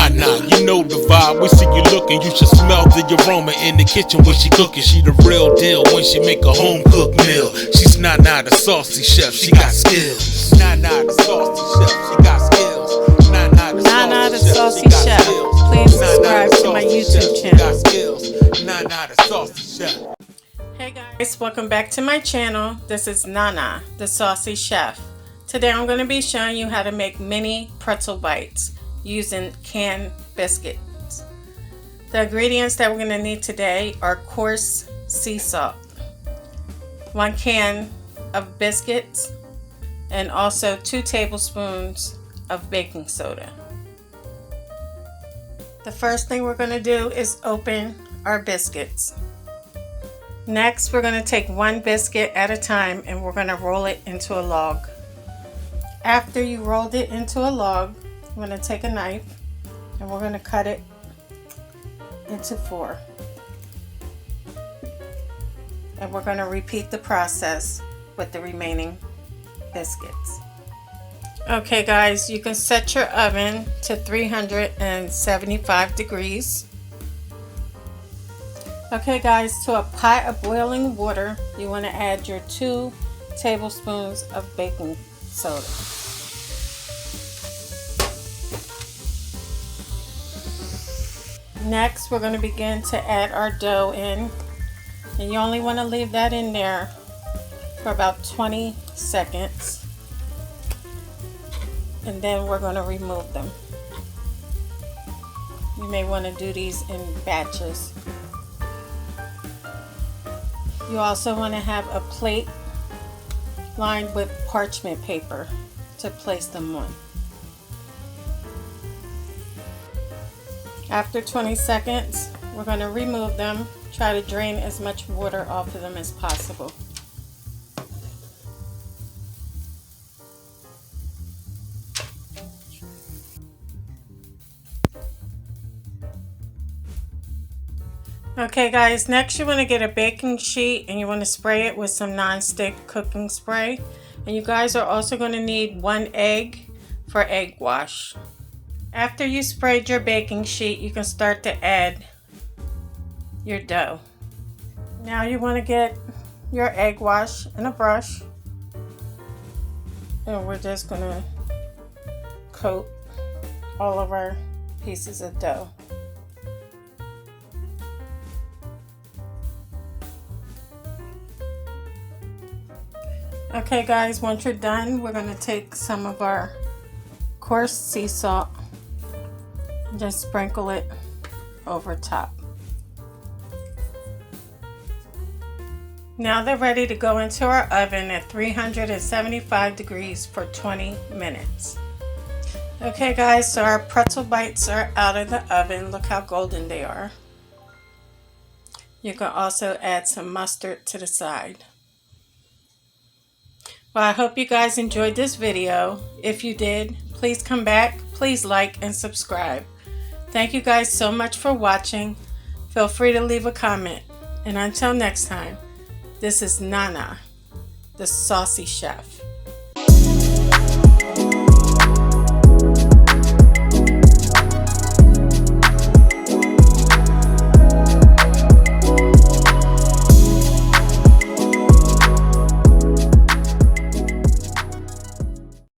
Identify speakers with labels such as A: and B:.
A: Nana, you know the vibe. We see you looking, you should smell the aroma in the kitchen when she cooking. She the real deal when she make a home cooked meal. She's Nana the saucy chef, she got skills. Nana the saucy chef, she got skills.
B: Nana the Saucy Chef. Please subscribe to my YouTube channel.
A: Nana the Saucy Chef.
B: Hey guys, welcome back to my channel. This is Nana the Saucy Chef. Today I'm going to be showing you how to make mini pretzel bites using canned biscuits. The ingredients that we're going to need today are coarse sea salt, 1 can of biscuits, and also 2 tablespoons of baking soda. The first thing we're going to do is open our biscuits. Next, we're going to take 1 biscuit at a time and we're going to roll it into a log. After you rolled it into a log, I'm going to take a knife and we're going to cut it into 4. And we're going to repeat the process with the remaining biscuits. Okay guys, you can set your oven to 375 degrees. Okay guys, to a pot of boiling water, you want to add your 2 tablespoons of baking soda. Next, we're going to begin to add our dough in, and you only want to leave that in there for about 20 seconds. And then we're going to remove them. You may want to do these in batches. You also want to have a plate lined with parchment paper to place them on. After 20 seconds, we're going to remove them. Try to drain as much water off of them as possible. Okay guys, next you want to get a baking sheet and you want to spray it with some non-stick cooking spray. And you guys are also going to need 1 egg for egg wash. After you sprayed your baking sheet, you can start to add your dough. Now you want to get your egg wash and a brush. And we're just going to coat all of our pieces of dough. Okay guys, once you're done, we're going to take some of our coarse sea salt and just sprinkle it over top. Now they're ready to go into our oven at 375 degrees for 20 minutes. Okay guys, so our pretzel bites are out of the oven. Look how golden they are. You can also add some mustard to the side. Well, I hope you guys enjoyed this video. If you did, please come back, please like and subscribe. Thank you guys so much for watching. Feel free to leave a comment. And until next time, this is Nana, the Saucy Chef.